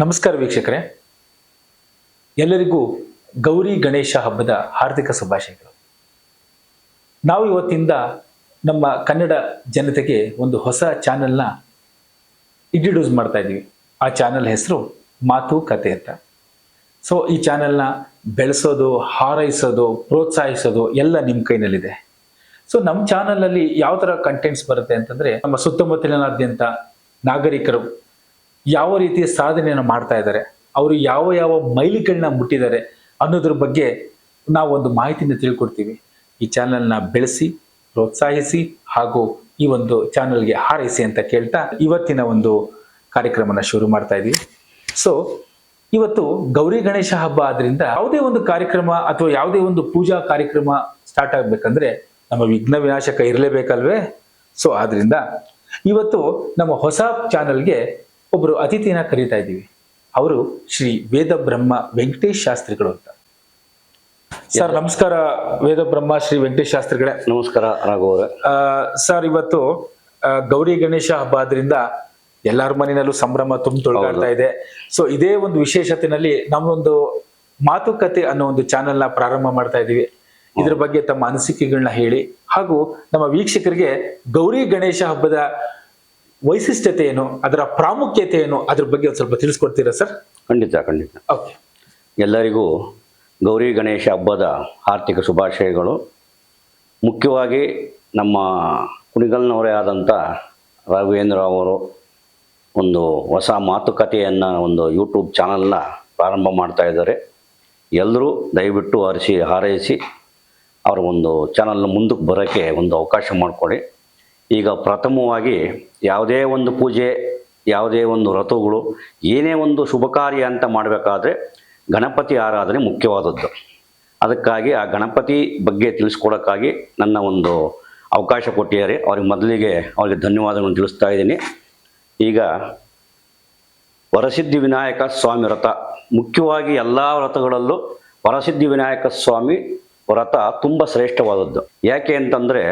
ನಮಸ್ಕಾರ ವೀಕ್ಷಕರೇ, ಎಲ್ಲರಿಗೂ ಗೌರಿ ಗಣೇಶ ಹಬ್ಬದ ಹಾರ್ದಿಕ ಶುಭಾಶಯಗಳು. ನಾವು ಇವತ್ತಿಂದ ನಮ್ಮ ಕನ್ನಡ ಜನತೆಗೆ ಒಂದು ಹೊಸ ಚಾನೆಲ್ನ ಇಂಟ್ರೊಡ್ಯೂಸ್ ಮಾಡ್ತಾ ಇದ್ದೀವಿ. ಆ ಚಾನೆಲ್ ಹೆಸರು ಮಾತು ಕತೆ ಅಂತ. ಸೊ ಈ ಚಾನೆಲ್ನ ಬೆಳೆಸೋದು, ಹಾರೈಸೋದು, ಪ್ರೋತ್ಸಾಹಿಸೋದು ಎಲ್ಲ ನಿಮ್ಮ ಕೈನಲ್ಲಿದೆ. ಸೊ ನಮ್ಮ ಚಾನಲಲ್ಲಿ ಯಾವ ಥರ ಕಂಟೆಂಟ್ಸ್ ಬರುತ್ತೆ ಅಂತಂದರೆ, ನಮ್ಮ ಸುತ್ತಮುತ್ತಲಿನಾದ್ಯಂತ ನಾಗರಿಕರು ಯಾವ ರೀತಿಯ ಸಾಧನೆಯನ್ನು ಮಾಡ್ತಾ ಇದ್ದಾರೆ, ಅವರು ಯಾವ ಯಾವ ಮೈಲಿಗಳನ್ನ ಮುಟ್ಟಿದ್ದಾರೆ ಅನ್ನೋದ್ರ ಬಗ್ಗೆ ನಾವೊಂದು ಮಾಹಿತಿನ ತಿಳ್ಕೊಡ್ತೀವಿ. ಈ ಚಾನೆಲ್ನ ಬೆಳೆಸಿ, ಪ್ರೋತ್ಸಾಹಿಸಿ ಹಾಗೂ ಈ ಒಂದು ಚಾನೆಲ್ಗೆ ಹಾರೈಸಿ ಅಂತ ಕೇಳ್ತಾ ಇವತ್ತಿನ ಒಂದು ಕಾರ್ಯಕ್ರಮನ ಶುರು ಮಾಡ್ತಾ ಇದ್ದೀವಿ. ಸೊ ಇವತ್ತು ಗೌರಿ ಗಣೇಶ ಹಬ್ಬ ಆದ್ರಿಂದ ಯಾವುದೇ ಒಂದು ಕಾರ್ಯಕ್ರಮ ಅಥವಾ ಯಾವುದೇ ಒಂದು ಪೂಜಾ ಕಾರ್ಯಕ್ರಮ ಸ್ಟಾರ್ಟ್ ಆಗ್ಬೇಕಂದ್ರೆ ನಮ್ಮ ವಿಘ್ನ ವಿನಾಶಕ ಇರಲೇಬೇಕಲ್ವೇ? ಸೊ ಆದ್ರಿಂದ ಇವತ್ತು ನಮ್ಮ ಹೊಸ ಚಾನೆಲ್ಗೆ ಒಬ್ರು ಅತಿಥಿನ ಕರೀತಾ ಇದ್ದೀವಿ. ಅವರು ಶ್ರೀ ವೇದ ಬ್ರಹ್ಮ ವೆಂಕಟೇಶ್ ಶಾಸ್ತ್ರಿಗಳು ಅಂತ. ಸರ್ ನಮಸ್ಕಾರ. ವೇದ ಬ್ರಹ್ಮ ಶ್ರೀ ವೆಂಕಟೇಶ್ ಶಾಸ್ತ್ರಿಗಳೇ ನಮಸ್ಕಾರ. ರಾಘವ ಸರ್, ಇವತ್ತು ಗೌರಿ ಗಣೇಶ ಹಬ್ಬ ಆದ್ರಿಂದ ಎಲ್ಲಾರ ಮನೆಯಲ್ಲೂ ಸಂಭ್ರಮ ತೊಳ್ಗಾಡ್ತಾ ಇದೆ. ಸೊ ಇದೇ ಒಂದು ವಿಶೇಷತೆನಲ್ಲಿ ನಮ್ಮೊಂದು ಮಾತುಕತೆ ಅನ್ನೋ ಒಂದು ಚಾನೆಲ್ನ ಪ್ರಾರಂಭ ಮಾಡ್ತಾ ಇದೀವಿ. ಇದ್ರ ಬಗ್ಗೆ ತಮ್ಮ ಅನಿಸಿಕೆಗಳನ್ನ ಹೇಳಿ ಹಾಗೂ ನಮ್ಮ ವೀಕ್ಷಕರಿಗೆ ಗೌರಿ ಗಣೇಶ ಹಬ್ಬದ ವೈಶಿಷ್ಟ್ಯತೆ ಏನು, ಅದರ ಪ್ರಾಮುಖ್ಯತೆ ಏನು, ಅದ್ರ ಬಗ್ಗೆ ಒಂದು ಸ್ವಲ್ಪ ತಿಳಿಸ್ಕೊಡ್ತೀರಾ ಸರ್? ಖಂಡಿತ. ಓಕೆ. ಎಲ್ಲರಿಗೂ ಗೌರಿ ಗಣೇಶ ಹಬ್ಬದ ಆರ್ಥಿಕ ಶುಭಾಶಯಗಳು. ಮುಖ್ಯವಾಗಿ ನಮ್ಮ ಕುಣಿಗಲ್ನವರೇ ಆದಂಥ ರಾಘವೇಂದ್ರ ಅವರು ಒಂದು ಹೊಸ ಮಾತುಕತೆಯನ್ನು ಒಂದು ಯೂಟ್ಯೂಬ್ ಚಾನಲ್ನ ಪ್ರಾರಂಭ ಮಾಡ್ತಾ ಇದ್ದಾರೆ. ಎಲ್ಲರೂ ದಯವಿಟ್ಟು ಹಾರೈಸಿ ಅವರ ಒಂದು ಚಾನಲ್ನ ಮುಂದಕ್ಕೆ ಬರೋಕ್ಕೆ ಒಂದು ಅವಕಾಶ ಮಾಡಿಕೊಡಿ. ಈಗ ಪ್ರಥಮವಾಗಿ ಯಾವುದೇ ಒಂದು ಪೂಜೆ, ಯಾವುದೇ ಒಂದು ವ್ರತಗಳು, ಏನೇ ಒಂದು ಶುಭ ಕಾರ್ಯ ಅಂತ ಮಾಡಬೇಕಾದ್ರೆ ಗಣಪತಿ ಆರಾಧನೆ ಮುಖ್ಯವಾದದ್ದು. ಅದಕ್ಕಾಗಿ ಆ ಗಣಪತಿ ಬಗ್ಗೆ ತಿಳಿಸ್ಕೊಡೋಕ್ಕಾಗಿ ನನ್ನ ಒಂದು ಅವಕಾಶ ಕೊಟ್ಟಿದ್ದಾರೆ. ಅವರಿಗೆ ಧನ್ಯವಾದಗಳನ್ನು ತಿಳಿಸ್ತಾ ಇದ್ದೀನಿ. ಈಗ ವರಸಿದ್ಧಿ ವಿನಾಯಕ ಸ್ವಾಮಿ ವ್ರತ, ಮುಖ್ಯವಾಗಿ ಎಲ್ಲ ವ್ರತಗಳಲ್ಲೂ ವರಸಿದ್ಧಿ ವಿನಾಯಕ ಸ್ವಾಮಿ ವ್ರತ ತುಂಬ ಶ್ರೇಷ್ಠವಾದದ್ದು. ಯಾಕೆ ಅಂತಂದರೆ,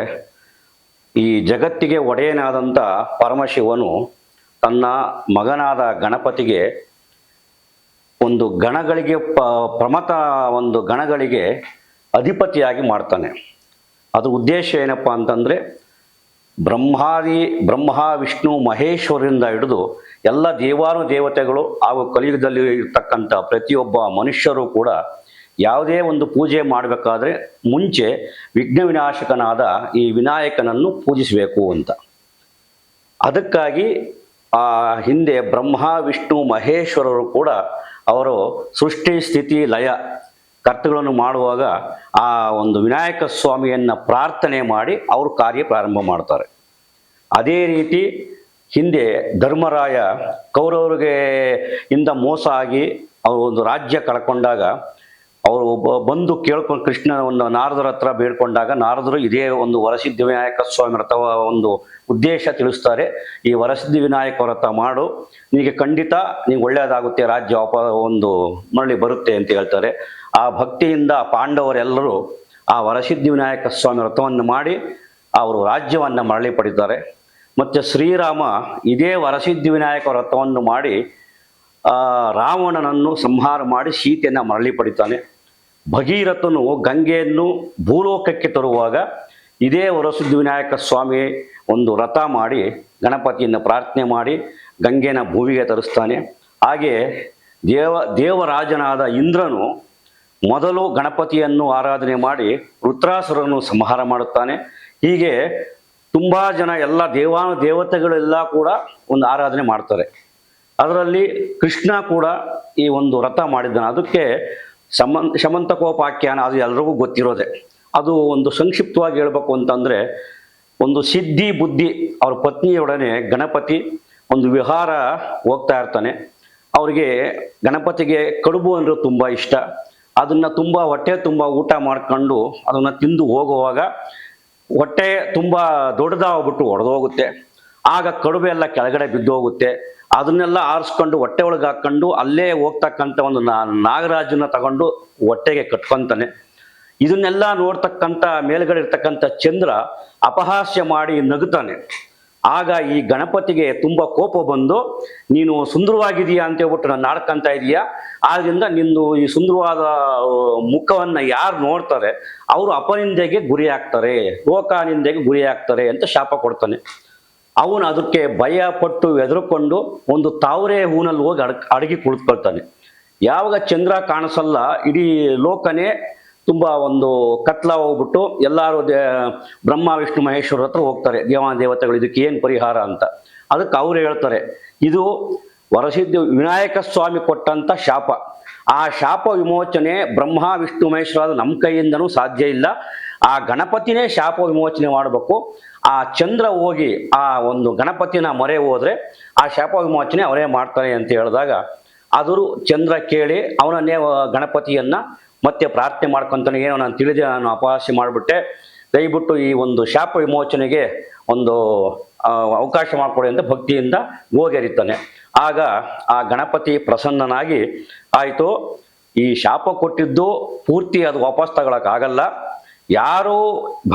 ಈ ಜಗತ್ತಿಗೆ ಒಡೆಯನಾದಂಥ ಪರಮಶಿವನು ತನ್ನ ಮಗನಾದ ಗಣಪತಿಗೆ ಒಂದು ಗಣಗಳಿಗೆ ಪ್ರಮಥ ಒಂದು ಗಣಗಳಿಗೆ ಅಧಿಪತಿಯಾಗಿ ಮಾಡ್ತಾನೆ. ಅದ್ರ ಉದ್ದೇಶ ಏನಪ್ಪ ಅಂತಂದರೆ, ಬ್ರಹ್ಮ ವಿಷ್ಣು ಮಹೇಶ್ವರರಿಂದ ಹಿಡಿದು ಎಲ್ಲ ದೇವತೆಗಳು ಹಾಗೂ ಕಲಿಯುಗದಲ್ಲಿ ಇರ್ತಕ್ಕಂಥ ಪ್ರತಿಯೊಬ್ಬ ಮನುಷ್ಯರು ಕೂಡ ಯಾವುದೇ ಒಂದು ಪೂಜೆ ಮಾಡಬೇಕಾದ್ರೆ ಮುಂಚೆ ವಿಘ್ನ ವಿನಾಶಕನಾದ ಈ ವಿನಾಯಕನನ್ನು ಪೂಜಿಸಬೇಕು ಅಂತ. ಅದಕ್ಕಾಗಿ ಆ ಹಿಂದೆ ಬ್ರಹ್ಮ ವಿಷ್ಣು ಮಹೇಶ್ವರರು ಕೂಡ ಅವರು ಸೃಷ್ಟಿ ಸ್ಥಿತಿ ಲಯ ಕರ್ತಗಳನ್ನು ಮಾಡುವಾಗ ಆ ಒಂದು ವಿನಾಯಕ ಸ್ವಾಮಿಯನ್ನು ಪ್ರಾರ್ಥನೆ ಮಾಡಿ ಅವರು ಕಾರ್ಯ ಪ್ರಾರಂಭ ಮಾಡ್ತಾರೆ. ಅದೇ ರೀತಿ ಹಿಂದೆ ಧರ್ಮರಾಯ ಕೌರವರಿಗೆ ಇಂದ ಮೋಸ ಆಗಿ ಅವರು ಒಂದು ರಾಜ್ಯ ಕಳ್ಕೊಂಡಾಗ ಅವರು ಬಂದು ಕೇಳ್ಕೊಂಡು ಕೃಷ್ಣನ ನಾರದರ ಹತ್ರ ಬೇಡ್ಕೊಂಡಾಗ ನಾರದರು ಇದೇ ಒಂದು ವರಸಿದ್ಧಿ ವಿನಾಯಕ ಸ್ವಾಮಿ ವ್ರತ ಒಂದು ಉದ್ದೇಶ ತಿಳಿಸ್ತಾರೆ. ಈ ವರಸಿದ್ಧಿ ವಿನಾಯಕ ವ್ರತ ಮಾಡು, ನಿನಗೆ ಖಂಡಿತ ನಿಂಗೆ ಒಳ್ಳೆಯದಾಗುತ್ತೆ, ರಾಜ್ಯ ಒಂದು ಮರಳಿ ಬರುತ್ತೆ ಅಂತ ಹೇಳ್ತಾರೆ. ಆ ಭಕ್ತಿಯಿಂದ ಪಾಂಡವರೆಲ್ಲರೂ ಆ ವರಸಿದ್ಧಿ ವಿನಾಯಕ ಸ್ವಾಮಿ ವ್ರತವನ್ನು ಮಾಡಿ ಅವರು ರಾಜ್ಯವನ್ನು ಮರಳಿ ಪಡಿತಾರೆ. ಮತ್ತು ಶ್ರೀರಾಮ ಇದೇ ವರಸಿದ್ಧಿ ವಿನಾಯಕ ವ್ರತವನ್ನು ಮಾಡಿ ರಾವಣನನ್ನು ಸಂಹಾರ ಮಾಡಿ ಸೀತೆಯನ್ನು ಮರಳಿ ಪಡಿತಾನೆ. ಭಗೀರಥನು ಗಂಗೆಯನ್ನು ಭೂಲೋಕಕ್ಕೆ ತರುವಾಗ ಇದೇ ವರಸಿದ್ಧಿ ವಿನಾಯಕ ಸ್ವಾಮಿ ಒಂದು ವ್ರತ ಮಾಡಿ ಗಣಪತಿಯನ್ನು ಪ್ರಾರ್ಥನೆ ಮಾಡಿ ಗಂಗೆನ ಭೂಮಿಗೆ ತರಿಸ್ತಾನೆ. ಹಾಗೆ ದೇವರಾಜನಾದ ಇಂದ್ರನು ಮೊದಲು ಗಣಪತಿಯನ್ನು ಆರಾಧನೆ ಮಾಡಿ ವೃತ್ರಾಸುರನ್ನು ಸಂಹಾರ ಮಾಡುತ್ತಾನೆ. ಹೀಗೆ ತುಂಬ ಜನ ಎಲ್ಲ ದೇವತೆಗಳೆಲ್ಲ ಕೂಡ ಒಂದು ಆರಾಧನೆ ಮಾಡ್ತಾರೆ. ಅದರಲ್ಲಿ ಕೃಷ್ಣ ಕೂಡ ಈ ಒಂದು ವ್ರತ ಮಾಡಿದ್ದಾನೆ. ಅದಕ್ಕೆ ಶಮಂತಕೋಪಾಖ್ಯಾನ, ಅದು ಎಲ್ರಿಗೂ ಗೊತ್ತಿರೋದೆ. ಅದು ಒಂದು ಸಂಕ್ಷಿಪ್ತವಾಗಿ ಹೇಳ್ಬೇಕು ಅಂತಂದರೆ, ಒಂದು ಸಿದ್ಧಿ ಬುದ್ಧಿ ಅವ್ರ ಪತ್ನಿಯೊಡನೆ ಗಣಪತಿ ಒಂದು ವಿಹಾರ ಹೋಗ್ತಾ ಇರ್ತಾನೆ. ಅವರಿಗೆ ಗಣಪತಿಗೆ ಕಡುಬು ಅಂದರೆ ತುಂಬ ಇಷ್ಟ. ಅದನ್ನು ತುಂಬ ಹೊಟ್ಟೆ ತುಂಬ ಊಟ ಮಾಡ್ಕೊಂಡು ಅದನ್ನು ತಿಂದು ಹೋಗುವಾಗ ಹೊಟ್ಟೆ ತುಂಬ ದೊಡ್ಡದಾಗ್ಬಿಟ್ಟು ಒಡೆದೋಗುತ್ತೆ. ಆಗ ಕಡುಬು ಎಲ್ಲ ಕೆಳಗಡೆ ಬಿದ್ದು ಹೋಗುತ್ತೆ. ಅದನ್ನೆಲ್ಲ ಆರಿಸ್ಕೊಂಡು ಹೊಟ್ಟೆ ಒಳಗೆ ಹಾಕ್ಕೊಂಡು ಅಲ್ಲೇ ಹೋಗ್ತಕ್ಕಂಥ ಒಂದು ನಾಗರಾಜನ ತಗೊಂಡು ಹೊಟ್ಟೆಗೆ ಕಟ್ಕೊತಾನೆ. ಇದನ್ನೆಲ್ಲ ನೋಡ್ತಕ್ಕಂಥ ಮೇಲ್ಗಡೆ ಇರ್ತಕ್ಕಂಥ ಚಂದ್ರ ಅಪಹಾಸ್ಯ ಮಾಡಿ ನಗುತ್ತಾನೆ. ಆಗ ಈ ಗಣಪತಿಗೆ ತುಂಬ ಕೋಪ ಬಂದು, ನೀನು ಸುಂದರವಾಗಿದೆಯಾ ಅಂತ ಹೇಳ್ಬಿಟ್ಟು ನಾನು ಆಡ್ಕೊಂತ ಇದೀಯಾ, ಆದ್ರಿಂದ ನಿಂದು ಈ ಸುಂದರವಾದ ಮುಖವನ್ನು ಯಾರು ನೋಡ್ತಾರೆ ಅವರು ಅಪನಿಂದೆಗೆ ಗುರಿ ಆಗ್ತಾರೆ, ಲೋಕಾನಿಂದೆಗೆ ಗುರಿ ಆಗ್ತಾರೆ ಅಂತ ಶಾಪ ಕೊಡ್ತಾನೆ. ಅವನು ಅದಕ್ಕೆ ಭಯ ಪಟ್ಟು ಹೆದರ್ಕೊಂಡು ಒಂದು ತಾವರೆ ಹೂನಲ್ಲಿ ಹೋಗಿ ಅಡಗಿ ಕುಳಿತುಕೊಳ್ತಾನೆ. ಯಾವಾಗ ಚಂದ್ರ ಕಾಣಿಸಲ್ಲ, ಇಡೀ ಲೋಕನೇ ತುಂಬ ಒಂದು ಕತ್ಲ ಹೋಗ್ಬಿಟ್ಟು ಎಲ್ಲರೂ ಬ್ರಹ್ಮ ವಿಷ್ಣು ಮಹೇಶ್ವರ ಹತ್ರ ಹೋಗ್ತಾರೆ, ದೇವತೆಗಳು ಇದಕ್ಕೆ ಏನು ಪರಿಹಾರ ಅಂತ. ಅದಕ್ಕೆ ಅವ್ರು ಹೇಳ್ತಾರೆ, ಇದು ವರಸಿದ್ಧ ವಿನಾಯಕ ಸ್ವಾಮಿ ಕೊಟ್ಟಂತ ಶಾಪ. ಆ ಶಾಪ ವಿಮೋಚನೆ ಬ್ರಹ್ಮ ವಿಷ್ಣು ಮಹೇಶ್ವರ ನಮ್ಮ ಕೈಯಿಂದನೂ ಸಾಧ್ಯ ಇಲ್ಲ. ಆ ಗಣಪತಿನೇ ಶಾಪ ವಿಮೋಚನೆ ಮಾಡಬೇಕು. ಆ ಚಂದ್ರ ಹೋಗಿ ಆ ಒಂದು ಗಣಪತಿನ ಮೊರೆ ಹೋದ್ರೆ ಆ ಶಾಪ ವಿಮೋಚನೆ ಅವರೇ ಮಾಡ್ತಾರೆ ಅಂತ ಹೇಳಿದಾಗ, ಆದರೂ ಚಂದ್ರ ಕೇಳಿ ಅವನನ್ನೇ ಗಣಪತಿಯನ್ನ ಮತ್ತೆ ಪ್ರಾರ್ಥನೆ ಮಾಡ್ಕೊಂತಾನೆ, ಏನೋ ನಾನು ತಿಳಿದೆ, ನಾನು ಅಪಹಾಸ್ಯ ಮಾಡಿಬಿಟ್ಟೆ, ದಯವಿಟ್ಟು ಈ ಒಂದು ಶಾಪ ವಿಮೋಚನೆಗೆ ಒಂದು ಅವಕಾಶ ಮಾಡಿಕೊಡಿ ಅಂತ ಭಕ್ತಿಯಿಂದ ಹೋಗೆರಿತಾನೆ. ಆಗ ಆ ಗಣಪತಿ ಪ್ರಸನ್ನನಾಗಿ, ಆಯಿತು, ಈ ಶಾಪ ಕೊಟ್ಟಿದ್ದು ಪೂರ್ತಿ ಅದು ವಾಪಸ್ ತಗೊಳಕ್ಕಾಗಲ್ಲ, ಯಾರು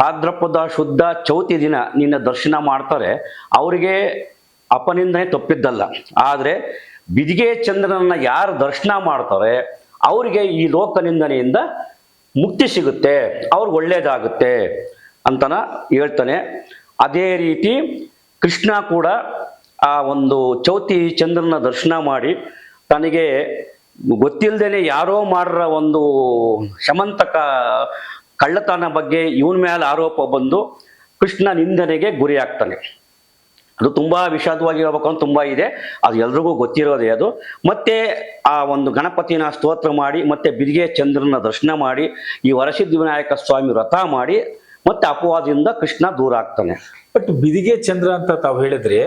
ಭಾದ್ರಪದ ಶುದ್ಧ ಚೌತಿ ದಿನ ನಿನ್ನ ದರ್ಶನ ಮಾಡ್ತಾರೆ ಅವರಿಗೆ ಅಪನಿಂದನೆ ತಪ್ಪಿದ್ದಲ್ಲ. ಆದರೆ ಬಿದಿಗೆ ಚಂದ್ರನನ್ನ ಯಾರು ದರ್ಶನ ಮಾಡ್ತಾರೆ ಅವರಿಗೆ ಈ ಲೋಕನಿಂದನೆಯಿಂದ ಮುಕ್ತಿ ಸಿಗುತ್ತೆ, ಅವ್ರಿಗೆ ಒಳ್ಳೇದಾಗುತ್ತೆ ಅಂತನ ಹೇಳ್ತಾನೆ. ಅದೇ ರೀತಿ ಕೃಷ್ಣ ಕೂಡ ಆ ಒಂದು ಚೌತಿ ಚಂದ್ರನ ದರ್ಶನ ಮಾಡಿ ತನಗೆ ಗೊತ್ತಿಲ್ಲದೇನೆ ಯಾರೋ ಮಾಡ್ರ ಒಂದು ಶಮಂತಕ ಕಳ್ಳತನ ಬಗ್ಗೆ ಇವನ ಮೇಲೆ ಆರೋಪ ಬಂದು ಕೃಷ್ಣ ನಿಂದನೆಗೆ ಗುರಿ ಆಗ್ತಾನೆ. ಅದು ತುಂಬಾ ವಿಷಾದವಾಗಿ ಹೇಳ್ಬೇಕು ಅಂತ ತುಂಬಾ ಇದೆ, ಅದು ಎಲ್ರಿಗೂ ಗೊತ್ತಿರೋದೇ ಅದು. ಮತ್ತೆ ಆ ಒಂದು ಗಣಪತಿನ ಸ್ತೋತ್ರ ಮಾಡಿ ಮತ್ತೆ ಬಿದಿಗೆ ಚಂದ್ರನ ದರ್ಶನ ಮಾಡಿ ಈ ವರಸಿದ್ಧ ವಿನಾಯಕ ಸ್ವಾಮಿ ವ್ರತ ಮಾಡಿ ಮತ್ತೆ ಅಪವಾದದಿಂದ ಕೃಷ್ಣ ದೂರ ಆಗ್ತಾನೆ. ಬಟ್ ಬಿದಿಗೆ ಚಂದ್ರ ಅಂತ ತಾವು ಹೇಳಿದ್ರೆ,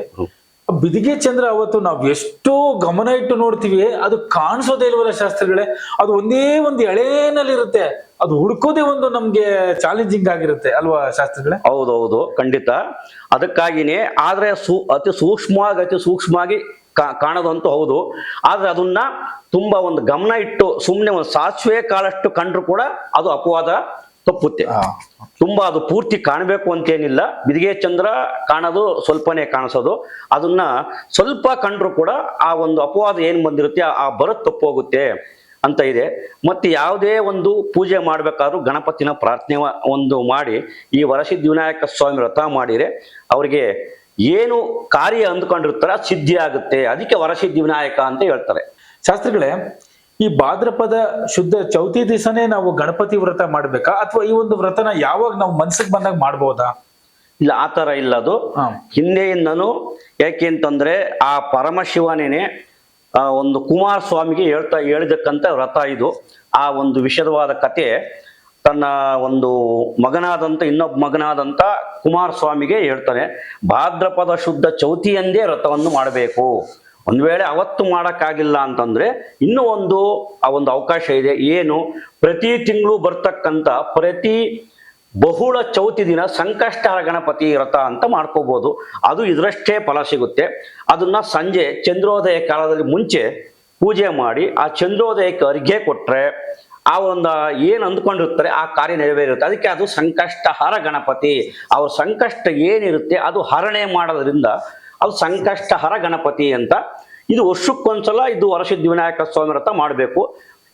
ಬಿದಿಗೆ ಚಂದ್ರ ಅವತ್ತು ನಾವು ಎಷ್ಟೋ ಗಮನ ಇಟ್ಟು ನೋಡ್ತೀವಿ, ಅದು ಕಾಣಿಸೋದೇ ಇಲ್ವಲ್ಲ ಶಾಸ್ತ್ರಿಗಳೇ. ಅದು ಒಂದೇ ಒಂದು ಎಳೆನಲ್ಲಿರುತ್ತೆ, ಅದು ಹುಡ್ಕೋದೇ ಒಂದು ನಮ್ಗೆ ಚಾಲೆಂಜಿಂಗ್ ಆಗಿರುತ್ತೆ ಅಲ್ವಾ ಶಾಸ್ತ್ರಿಗಳೇ? ಹೌದೌದು, ಖಂಡಿತ. ಅದಕ್ಕಾಗಿನೇ ಆದ್ರೆ ಅತಿ ಸೂಕ್ಷ್ಮವಾಗಿ ಕಾಣೋದಂತೂ ಹೌದು. ಆದ್ರೆ ಅದನ್ನ ತುಂಬಾ ಒಂದು ಗಮನ ಇಟ್ಟು ಸುಮ್ಮನೆ ಒಂದು ಸಾಸಿವೆ ಕಾಳಷ್ಟು ಕಂಡ್ರು ಕೂಡ ಅದು ಅಪವಾದ ತಪ್ಪುತ್ತೆ. ತುಂಬಾ ಅದು ಪೂರ್ತಿ ಕಾಣಬೇಕು ಅಂತೇನಿಲ್ಲ, ಬಿದಿಗೆ ಚಂದ್ರ ಕಾಣೋದು ಸ್ವಲ್ಪನೇ ಕಾಣಿಸೋದು, ಅದನ್ನ ಸ್ವಲ್ಪ ಕಂಡ್ರು ಕೂಡ ಆ ಒಂದು ಅಪವಾದ ಏನ್ ಬಂದಿರುತ್ತೆ ಆ ಬರೋದು ತಪ್ಪು ಹೋಗುತ್ತೆ ಅಂತ ಇದೆ. ಮತ್ತೆ ಯಾವುದೇ ಒಂದು ಪೂಜೆ ಮಾಡ್ಬೇಕಾದ್ರೂ ಗಣಪತಿನ ಪ್ರಾರ್ಥನೆ ಒಂದು ಮಾಡಿ ಈ ವರಸಿದ್ಧ ವಿನಾಯಕ ಸ್ವಾಮಿ ವ್ರತ ಮಾಡಿದ್ರೆ ಅವ್ರಿಗೆ ಏನು ಕಾರ್ಯ ಅಂದ್ಕೊಂಡಿರ್ತಾರೆ ಅದು ಸಿದ್ಧಿ ಆಗುತ್ತೆ. ಅದಕ್ಕೆ ವರಸಿದ್ಧ ವಿನಾಯಕ ಅಂತ ಹೇಳ್ತಾರೆ. ಶಾಸ್ತ್ರಿಗಳೇ, ಈ ಭಾದ್ರಪದ ಶುದ್ಧ ಚೌತಿ ದಿವಸನೇ ನಾವು ಗಣಪತಿ ವ್ರತ ಮಾಡ್ಬೇಕಾ, ಅಥವಾ ಈ ಒಂದು ವ್ರತನ ಯಾವಾಗ ನಾವು ಮನ್ಸಿಗೆ ಬಂದಾಗ ಮಾಡ್ಬೋದಾ? ಇಲ್ಲ, ಆ ತರ ಇಲ್ಲ. ಅದು ಹಿಂದೆಯಿಂದನು, ಯಾಕೆ ಅಂತಂದ್ರೆ ಆ ಪರಮಶಿವನೇನೆ ಒಂದು ಕುಮಾರಸ್ವಾಮಿಗೆ ಹೇಳಿದಕ್ಕಂತ ವ್ರತ ಇದು. ಆ ಒಂದು ವಿಷದವಾದ ಕತೆ ತನ್ನ ಒಂದು ಇನ್ನೊಬ್ಬ ಮಗನಾದಂತ ಕುಮಾರಸ್ವಾಮಿಗೆ ಹೇಳ್ತಾನೆ, ಭಾದ್ರಪದ ಶುದ್ಧ ಚೌತಿಯಂದೇ ವ್ರತವನ್ನು ಮಾಡಬೇಕು. ಒಂದು ವೇಳೆ ಅವತ್ತು ಮಾಡೋಕ್ಕಾಗಿಲ್ಲ ಅಂತಂದ್ರೆ ಇನ್ನೂ ಒಂದು ಅವಕಾಶ ಇದೆ. ಏನು, ಪ್ರತಿ ತಿಂಗಳು ಬರ್ತಕ್ಕಂಥ ಪ್ರತಿ ಬಹುಳ ಚೌತಿ ದಿನ ಸಂಕಷ್ಟಹರ ಗಣಪತಿ ವ್ರತ ಅಂತ ಮಾಡ್ಕೋಬಹುದು. ಅದು ಇದರಷ್ಟೇ ಫಲ ಸಿಗುತ್ತೆ. ಅದನ್ನ ಸಂಜೆ ಚಂದ್ರೋದಯ ಕಾಲದಲ್ಲಿ ಮುಂಚೆ ಪೂಜೆ ಮಾಡಿ ಆ ಚಂದ್ರೋದಯಕ್ಕೆ ಅರ್ಘ್ಯ ಕೊಟ್ರೆ ಆ ಒಂದು ಏನು ಅಂದ್ಕೊಂಡಿರ್ತಾರೆ ಆ ಕಾರ್ಯ ನೆರವೇರುತ್ತೆ. ಅದಕ್ಕೆ ಅದು ಸಂಕಷ್ಟಹರ ಗಣಪತಿ. ಅವ್ರ ಸಂಕಷ್ಟ ಏನಿರುತ್ತೆ ಅದು ಹರಣೆ ಮಾಡೋದ್ರಿಂದ ಅದು ಸಂಕಷ್ಟಹರ ಗಣಪತಿ ಅಂತ. ಇದು ವರ್ಷಕ್ಕೊಂದ್ಸಲ ಇದು ವರಸಿದ್ಧ ವಿನಾಯಕ ಸ್ವಾಮಿ ವ್ರತ ಮಾಡಬೇಕು.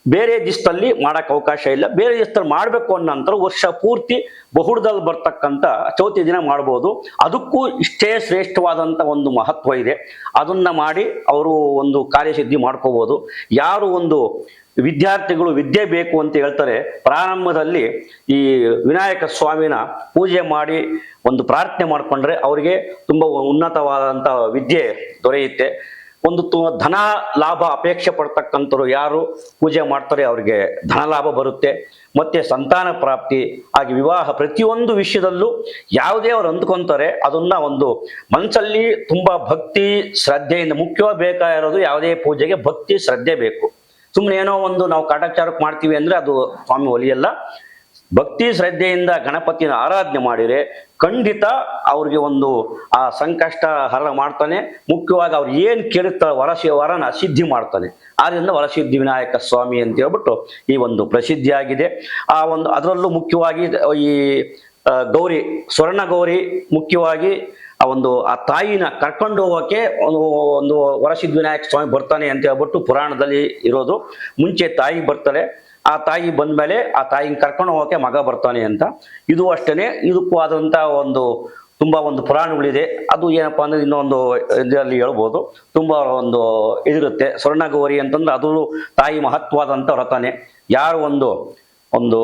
ಬೇರೆ ದಿವಸದಲ್ಲಿ ಮಾಡಕ್ಕೆ ಅವಕಾಶ ಇಲ್ಲ. ಬೇರೆ ದಿವಸದಲ್ಲಿ ಮಾಡಬೇಕು ಅನ್ನೋ ನಂತರ ವರ್ಷ ಪೂರ್ತಿ ಬಹುಳದಲ್ಲಿ ಬರ್ತಕ್ಕಂಥ ಚೌತಿ ದಿನ ಮಾಡ್ಬೋದು. ಅದಕ್ಕೂ ಇಷ್ಟೇ ಶ್ರೇಷ್ಠವಾದಂಥ ಒಂದು ಮಹತ್ವ ಇದೆ. ಅದನ್ನ ಮಾಡಿ ಅವರು ಒಂದು ಕಾರ್ಯಸಿದ್ಧಿ ಮಾಡ್ಕೋಬೋದು. ಯಾರು ಒಂದು ವಿದ್ಯಾರ್ಥಿಗಳು ವಿದ್ಯೆ ಬೇಕು ಅಂತ ಹೇಳ್ತಾರೆ, ಪ್ರಾರಂಭದಲ್ಲಿ ಈ ವಿನಾಯಕ ಸ್ವಾಮಿನ ಪೂಜೆ ಮಾಡಿ ಒಂದು ಪ್ರಾರ್ಥನೆ ಮಾಡಿಕೊಂಡ್ರೆ ಅವರಿಗೆ ತುಂಬ ಉನ್ನತವಾದಂಥ ವಿದ್ಯೆ ದೊರೆಯುತ್ತೆ. ಒಂದು ಧನ ಲಾಭ ಅಪೇಕ್ಷೆ ಪಡ್ತಕ್ಕಂಥವ್ರು ಯಾರು ಪೂಜೆ ಮಾಡ್ತಾರೆ ಅವರಿಗೆ ಧನ ಲಾಭ ಬರುತ್ತೆ. ಮತ್ತೆ ಸಂತಾನ ಪ್ರಾಪ್ತಿ ಹಾಗೆ ವಿವಾಹ ಪ್ರತಿಯೊಂದು ವಿಷಯದಲ್ಲೂ ಯಾವುದೇ ಅವ್ರು ಅಂದ್ಕೊಂತಾರೆ ಅದನ್ನ ಒಂದು ಮನಸ್ಸಲ್ಲಿ ತುಂಬಾ ಭಕ್ತಿ ಶ್ರದ್ಧೆಯಿಂದ, ಮುಖ್ಯವಾಗಿ ಬೇಕಾಗಿರೋದು ಯಾವುದೇ ಪೂಜೆಗೆ ಭಕ್ತಿ ಶ್ರದ್ಧೆ ಬೇಕು. ಸುಮ್ಮನೆ ಏನೋ ಒಂದು ನಾವು ಕಾಟಾಚಾರಕ್ಕೆ ಮಾಡ್ತೀವಿ ಅಂದ್ರೆ ಅದು ಸ್ವಾಮಿ ಒಲಿಯಲ್ಲ. ಭಕ್ತಿ ಶ್ರದ್ಧೆಯಿಂದ ಗಣಪತಿನ ಆರಾಧನೆ ಮಾಡಿದರೆ ಖಂಡಿತ ಅವ್ರಿಗೆ ಒಂದು ಆ ಸಂಕಷ್ಟ ಹರ ಮಾಡ್ತಾನೆ. ಮುಖ್ಯವಾಗಿ ಅವ್ರು ಏನು ಕೇಳುತ್ತಾರೆ ವರನ ಸಿದ್ಧಿ ಮಾಡ್ತಾನೆ. ಆದ್ರಿಂದ ವರಸಿದ್ಧಿ ವಿನಾಯಕ ಸ್ವಾಮಿ ಅಂತ ಹೇಳ್ಬಿಟ್ಟು ಈ ಒಂದು ಪ್ರಸಿದ್ಧಿಯಾಗಿದೆ. ಆ ಒಂದು ಅದರಲ್ಲೂ ಮುಖ್ಯವಾಗಿ ಈ ಗೌರಿ ಸ್ವರ್ಣ ಗೌರಿ ಮುಖ್ಯವಾಗಿ ಆ ತಾಯಿನ ಕರ್ಕೊಂಡು ಹೋಗೋಕೆ ಒಂದು ವರಸಿದ್ಧವಿನಾಯಕ ಸ್ವಾಮಿ ಬರ್ತಾನೆ ಅಂತ ಹೇಳ್ಬಿಟ್ಟು ಪುರಾಣದಲ್ಲಿ ಇರೋದು. ಮುಂಚೆ ತಾಯಿ ಬರ್ತಾರೆ, ಆ ತಾಯಿ ಬಂದ್ಮೇಲೆ ಆ ತಾಯಿನ ಕರ್ಕೊಂಡು ಹೋಗೋಕೆ ಮಗ ಬರ್ತಾನೆ ಅಂತ. ಇದು ಅಷ್ಟೇ, ಇದಕ್ಕೂ ಆದಂಥ ತುಂಬಾ ಒಂದು ಪುರಾಣಗಳಿದೆ. ಅದು ಏನಪ್ಪಾ ಅಂದ್ರೆ ಇನ್ನೊಂದು ಇದರಲ್ಲಿ ಹೇಳ್ಬೋದು, ತುಂಬಾ ಇದಿರುತ್ತೆ. ಸ್ವರ್ಣಗೌರಿ ಅಂತಂದ್ರೆ ಅದು ತಾಯಿ ಮಹತ್ವವಾದಂಥ ವ್ರತನೇ. ಯಾರು ಒಂದು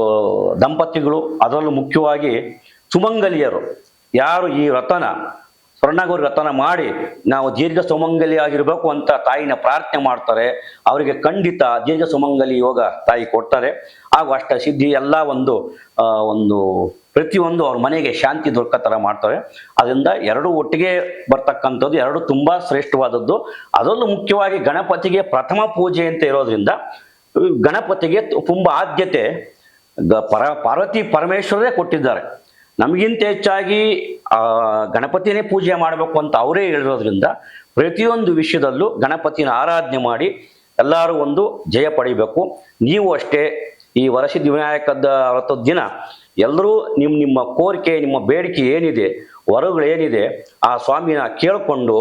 ದಂಪತಿಗಳು, ಅದರಲ್ಲೂ ಮುಖ್ಯವಾಗಿ ಸುಮಂಗಲಿಯರು ಯಾರು ಈ ವ್ರತನ ಸ್ವರ್ಣಗೌರಿ ವ್ರತನ ಮಾಡಿ ನಾವು ದೀರ್ಘ ಸುಮಂಗಲಿಯಾಗಿರ್ಬೇಕು ಅಂತ ತಾಯಿನ ಪ್ರಾರ್ಥನೆ ಮಾಡ್ತಾರೆ, ಅವರಿಗೆ ಖಂಡಿತ ದೀರ್ಘ ಸುಮಂಗಲಿ ಯೋಗ ತಾಯಿ ಕೊಡ್ತಾರೆ. ಹಾಗೂ ಅಷ್ಟ ಸಿದ್ಧಿ ಎಲ್ಲ ಒಂದು ಪ್ರತಿಯೊಂದು ಅವ್ರ ಮನೆಗೆ ಶಾಂತಿ ದೊರಕ ಥರ ಮಾಡ್ತಾರೆ. ಅದರಿಂದ ಎರಡು ಒಟ್ಟಿಗೆ ಬರ್ತಕ್ಕಂಥದ್ದು, ಎರಡು ತುಂಬಾ ಶ್ರೇಷ್ಠವಾದದ್ದು. ಅದರಲ್ಲೂ ಮುಖ್ಯವಾಗಿ ಗಣಪತಿಗೆ ಪ್ರಥಮ ಪೂಜೆ ಅಂತ ಇರೋದ್ರಿಂದ ಗಣಪತಿಗೆ ತುಂಬಾ ಆದ್ಯತೆ ಪಾರ್ವತಿ ಪರಮೇಶ್ವರರೇ ಕೊಟ್ಟಿದ್ದಾರೆ. ನಮಗಿಂತ ಹೆಚ್ಚಾಗಿ ಗಣಪತಿನೇ ಪೂಜೆ ಮಾಡಬೇಕು ಅಂತ ಅವರೇ ಹೇಳಿರೋದ್ರಿಂದ ಪ್ರತಿಯೊಂದು ವಿಷಯದಲ್ಲೂ ಗಣಪತಿನ ಆರಾಧನೆ ಮಾಡಿ ಎಲ್ಲರೂ ಜಯ ಪಡಿಬೇಕು. ನೀವು ಅಷ್ಟೇ ಈ ವರಸಿದ್ಧಿ ವಿನಾಯಕದ ವ್ರತದ ದಿನ ಎಲ್ಲರೂ ನಿಮ್ಮ ಕೋರಿಕೆ, ನಿಮ್ಮ ಬೇಡಿಕೆ ಏನಿದೆ, ವರಗಳೇನಿದೆ ಆ ಸ್ವಾಮಿನ ಕೇಳಿಕೊಂಡು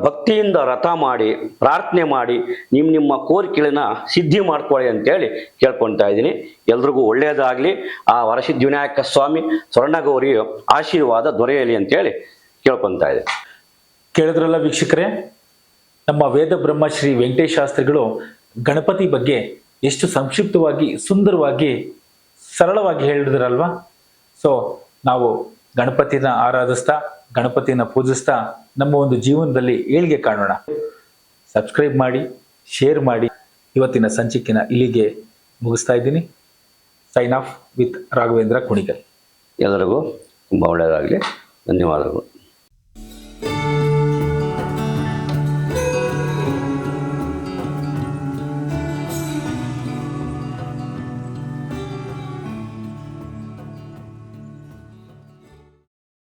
ಭಕ್ತಿಯಿಂದ ವ್ರತ ಮಾಡಿ ಪ್ರಾರ್ಥನೆ ಮಾಡಿ ನಿಮ್ಮ ಕೋರಿಕೆಗಳನ್ನ ಸಿದ್ಧಿ ಮಾಡ್ಕೊಳ್ಳಿ ಅಂತೇಳಿ ಕೇಳ್ಕೊಳ್ತಾ ಇದ್ದೀನಿ. ಎಲ್ರಿಗೂ ಒಳ್ಳೆಯದಾಗಲಿ. ಆ ವರಸಿದ್ಧಿ ವಿನಾಯಕ ಸ್ವಾಮಿ ಸ್ವರ್ಣಗೌರಿ ಆಶೀರ್ವಾದ ದೊರೆಯಲಿ ಅಂತೇಳಿ ಕೇಳ್ಕೊಳ್ತಾ ಇದ್ದೀನಿ. ಕೇಳಿದ್ರಲ್ಲ ವೀಕ್ಷಕರೇ, ನಮ್ಮ ವೇದ ಬ್ರಹ್ಮ ಶ್ರೀ ವೆಂಕಟೇಶ ಶಾಸ್ತ್ರಿಗಳು ಗಣಪತಿ ಬಗ್ಗೆ ಎಷ್ಟು ಸಂಕ್ಷಿಪ್ತವಾಗಿ, ಸುಂದರವಾಗಿ, ಸರಳವಾಗಿ ಹೇಳಿದ್ರಲ್ವಾ. ಸೊ ನಾವು ಗಣಪತಿನ ಆರಾಧಿಸ್ತಾ, ಗಣಪತಿನ ಪೂಜಿಸ್ತಾ ನಮ್ಮ ಒಂದು ಜೀವನದಲ್ಲಿ ಏಳಿಗೆ ಕಾಣೋಣ. ಸಬ್ಸ್ಕ್ರೈಬ್ ಮಾಡಿ, ಶೇರ್ ಮಾಡಿ. ಇವತ್ತಿನ ಸಂಚಿಕೆನ ಇಲ್ಲಿಗೆ ಮುಗಿಸ್ತಾ ಇದ್ದೀನಿ. Sign off with Raghavendra Kunigal. ಎಲ್ಲರಿಗೂ ತುಂಬ ಒಳ್ಳೆಯದಾಗಲಿ. ಧನ್ಯವಾದಗಳು.